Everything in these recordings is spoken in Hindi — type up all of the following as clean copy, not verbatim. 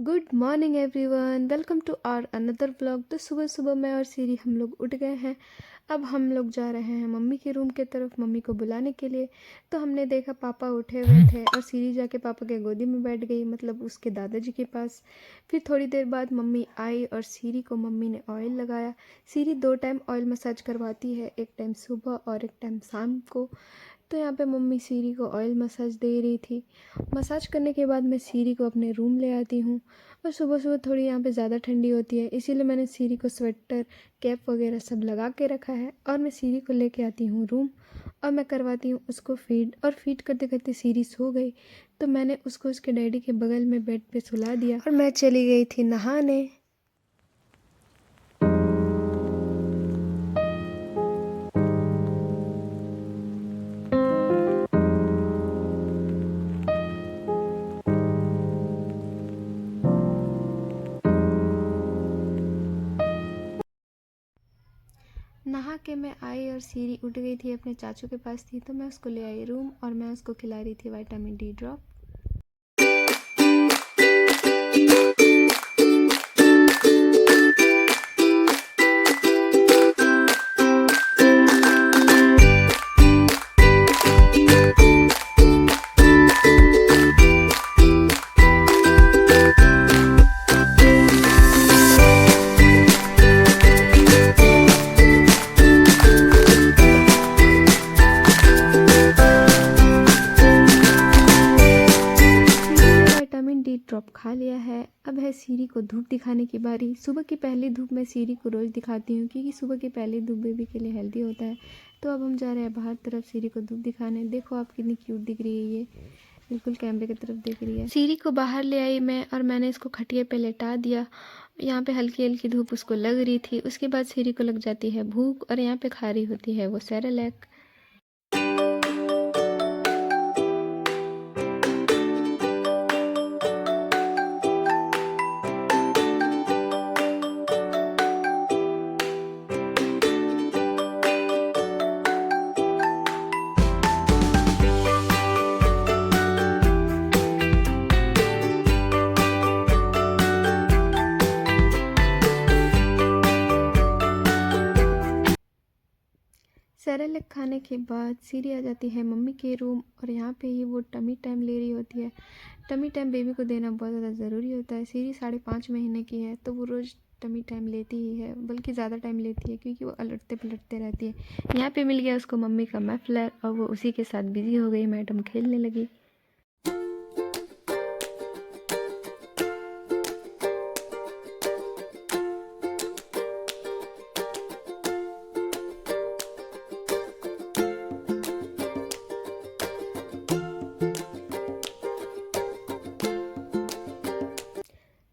Good morning everyone, welcome to our another vlog. तो सुबह सुबह मैं और सीरी हम लोग उठ गए हैं। अब हम लोग जा रहे हैं मम्मी के रूम के तरफ मम्मी को बुलाने के लिए। तो हमने देखा पापा उठे हुए थे और सीरी जाके पापा के गोदी में बैठ गई, मतलब उसके दादाजी के पास। फिर थोड़ी देर बाद मम्मी आई और सीरी को मम्मी ने ऑयल लगाया। सीरी 2 टाइम ऑयल मसाज करवाती है, एक टाइम सुबह और एक टाइम शाम को। तो यहाँ पे मम्मी सीरी को ऑयल मसाज दे रही थी। मसाज करने के बाद मैं सीरी को अपने रूम ले आती हूँ। और सुबह सुबह थोड़ी यहाँ पे ज़्यादा ठंडी होती है, इसीलिए मैंने सीरी को स्वेटर कैप वगैरह सब लगा के रखा है। और मैं सीरी को लेके आती हूँ रूम और मैं करवाती हूँ उसको फीड। और फीड करते करते सीरी सो गई, तो मैंने उसको उसके डैडी के बगल में बेड पे सुला दिया और मैं चली गई थी नहाने। नहा के मैं आई और सीरी उठ गई थी, अपने चाचू के पास थी, तो मैं उसको ले आई रूम और मैं उसको खिला रही थी vitamin D drop. Vitamin D drop खा लिया है। अब है सीरी को धूप दिखाने की बारी। सुबह की पहली धूप मैं सीरी को रोज़ दिखाती हूँ, क्योंकि सुबह की पहली धूप बेबी के लिए हेल्दी होता है। तो अब हम जा रहे हैं बाहर तरफ सीरी को धूप दिखाने। देखो आप कितनी क्यूट दिख रही है, ये बिल्कुल कैमरे की तरफ दिख रही है। सीरी को बाहर ले आई मैं और मैंने इसको खटिया पे लेटा दिया। यहाँ पे हल्की हल्की धूप उसको लग रही थी। उसके बाद सीरी को लग जाती है भूख और यहाँ पे खा रही होती है वो सेरेलैक। सेरेलैक खाने के बाद सीरी आ जाती है मम्मी के रूम और यहाँ पे ही वो टमी टाइम ले रही होती है। टमी टाइम बेबी को देना बहुत ज़्यादा ज़रूरी होता है। सीरी 5.5 महीने की है, तो वो रोज़ टमी टाइम लेती ही है, बल्कि ज़्यादा टाइम लेती है, क्योंकि वो अलटते पलटते रहती है। यहाँ पे मिल गया उसको मम्मी का मफलर और वो उसी के साथ बिजी हो गई, मैडम खेलने लगी।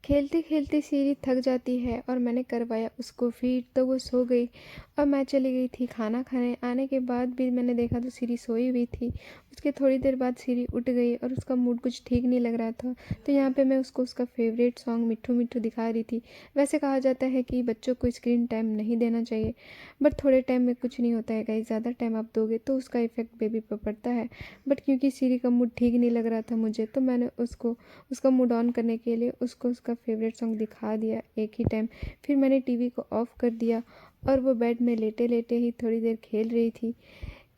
खेलते खेलते सीरी थक जाती है और मैंने करवाया उसको फीड, तो वो सो गई और मैं चली गई थी खाना खाने। आने के बाद भी मैंने देखा तो सीरी सोई हुई थी। उसके थोड़ी देर बाद सीरी उठ गई और उसका मूड कुछ ठीक नहीं लग रहा था। तो यहाँ पे मैं उसको उसका फेवरेट सॉन्ग मिट्ठू मिट्ठू दिखा रही थी। वैसे कहा जाता है कि बच्चों को स्क्रीन टाइम नहीं देना चाहिए, बट थोड़े टाइम में कुछ नहीं होता है गाइस। ज़्यादा टाइम आप दोगे तो उसका इफ़ेक्ट बेबी पर पड़ता है। बट क्योंकि सीरी का मूड ठीक नहीं लग रहा था मुझे, तो मैंने उसको उसका मूड ऑन करने के लिए उसको उसका फेवरेट सॉन्ग दिखा दिया एक ही टाइम। फिर मैंने टीवी को ऑफ़ कर दिया और वो बेड में लेटे लेटे ही थोड़ी देर खेल रही थी।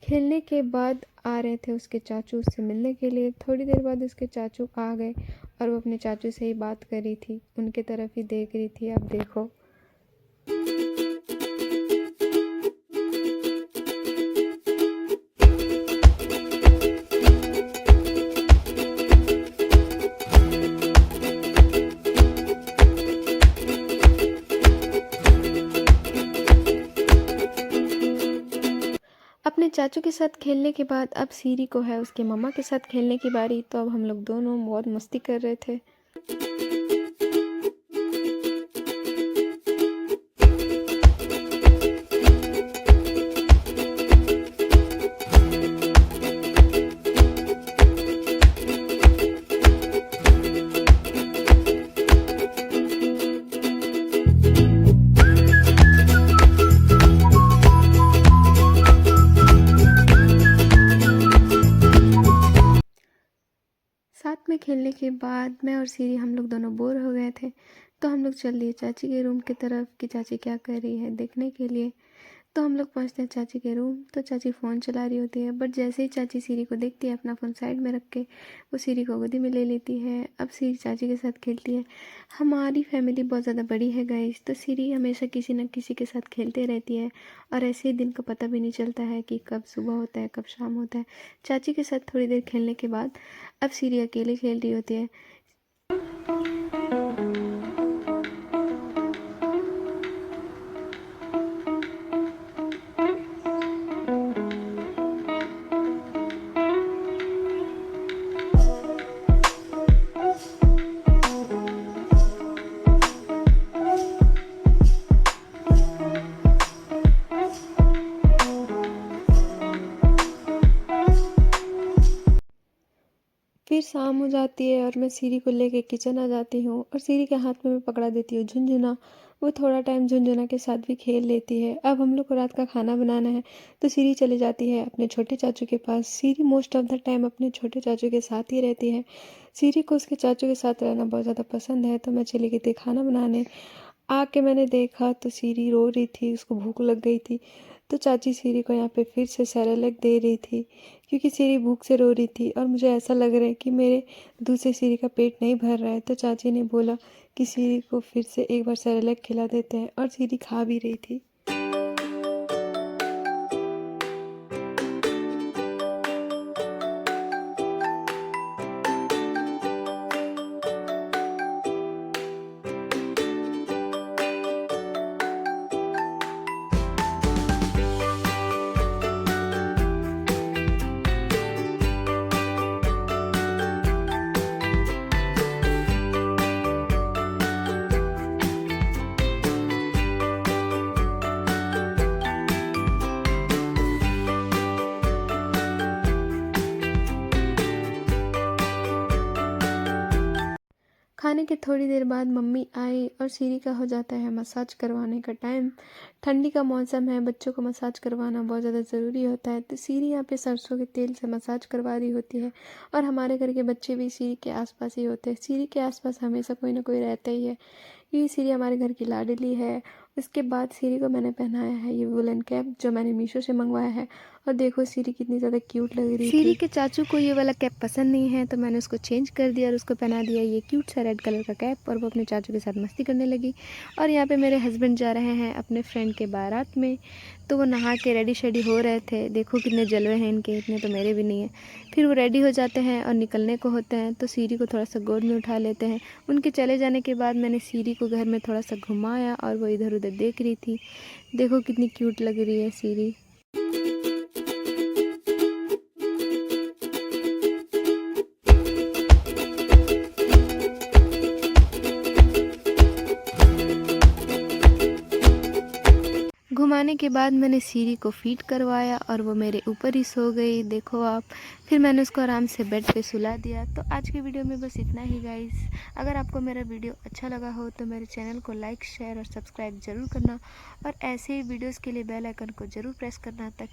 खेलने के बाद आ रहे थे उसके चाचू उससे मिलने के लिए। थोड़ी देर बाद उसके चाचू आ गए और वो अपने चाचू से ही बात कर रही थी, उनके तरफ ही देख रही थी। आप देखो। अपने चाचू के साथ खेलने के बाद अब सीरी को है उसके मम्मा के साथ खेलने की बारी। तो अब हम लोग दोनों बहुत मस्ती कर रहे थे। साथ में खेलने के बाद मैं और सीरी हम लोग दोनों बोर हो गए थे, तो हम लोग चल दिए चाची के रूम की तरफ कि चाची क्या कर रही है देखने के लिए। तो हम लोग पहुंचते हैं चाची के रूम, तो चाची फ़ोन चला रही होती है, बट जैसे ही चाची सीरी को देखती है अपना फ़ोन साइड में रख के वो सीरी को गोदी में ले लेती है। अब सीरी चाची के साथ खेलती है। हमारी फैमिली बहुत ज़्यादा बड़ी है गाइस, तो सीरी हमेशा किसी न किसी के साथ खेलते रहती है और ऐसे ही दिन का पता भी नहीं चलता है कि कब सुबह होता है कब शाम होता है। चाची के साथ थोड़ी देर खेलने के बाद अब सीरी अकेले खेल रही होती है। फिर शाम हो जाती है और मैं सीरी को लेके किचन आ जाती हूँ और सीरी के हाथ में मैं पकड़ा देती हूँ झुनझुना। वो थोड़ा टाइम झुनझुना के साथ भी खेल लेती है। अब हम लोग को रात का खाना बनाना है, तो सीरी चली जाती है अपने छोटे चाचू के पास। सीरी मोस्ट ऑफ द टाइम अपने छोटे चाचू के साथ ही रहती है। सीरी को उसके चाचू के साथ रहना बहुत ज़्यादा पसंद है, तो मैं चली गई थी खाना बनाने। आके मैंने देखा तो सीरी रो रही थी, उसको भूख लग गई थी। तो चाची सीरी को यहाँ पे फिर से सेरेलैक दे रही थी, क्योंकि सीरी भूख से रो रही थी और मुझे ऐसा लग रहा है कि मेरे दूध से सीरी का पेट नहीं भर रहा है। तो चाची ने बोला कि सीरी को फिर से एक बार सेरेलैक खिला देते हैं, और सीरी खा भी रही थी। खाने के थोड़ी देर बाद मम्मी आई और सीरी का हो जाता है मसाज करवाने का टाइम। ठंडी का मौसम है, बच्चों को मसाज करवाना बहुत ज़्यादा ज़रूरी होता है, तो सीरी यहाँ पे सरसों के तेल से मसाज करवा रही होती है। और हमारे घर के बच्चे भी सीरी के आसपास ही होते हैं। सीरी के आसपास हमेशा कोई ना कोई रहता ही है, क्योंकि सीरी हमारे घर की लाडली है। उसके बाद सीरी को मैंने पहनाया है ये वुलन कैप, जो मैंने मीशो से मंगवाया है। और देखो सीरी कितनी ज़्यादा क्यूट लग रही है। सीरी के चाचू को ये वाला कैप पसंद नहीं है, तो मैंने उसको चेंज कर दिया और उसको पहना दिया ये क्यूट सा रेड कलर का कैप, और वो अपने चाचू के साथ मस्ती करने लगी। और यहाँ पे मेरे हस्बैंड जा रहे हैं अपने फ्रेंड के बारात में, तो वो नहा के रेडी शेडी हो रहे थे। देखो कितने जलवे हैं इनके, इतने तो मेरे भी नहीं है। फिर वो रेडी हो जाते हैं और निकलने को होते हैं, तो सीरी को थोड़ा सा गोद में उठा लेते हैं। उनके चले जाने के बाद मैंने सीरी को घर में थोड़ा सा घुमाया और वो इधर उधर देख रही थी। देखो कितनी क्यूट लग रही है सीरी। घुमाने के बाद मैंने सीरी को फीड करवाया और वो मेरे ऊपर ही सो गई, देखो आप। फिर मैंने उसको आराम से बेड पे सुला दिया। तो आज की वीडियो में बस इतना ही गाइस। अगर आपको मेरा वीडियो अच्छा लगा हो तो मेरे चैनल को लाइक शेयर और सब्सक्राइब ज़रूर करना, और ऐसे ही वीडियोस के लिए बेल आइकन को ज़रूर प्रेस करना, ताकि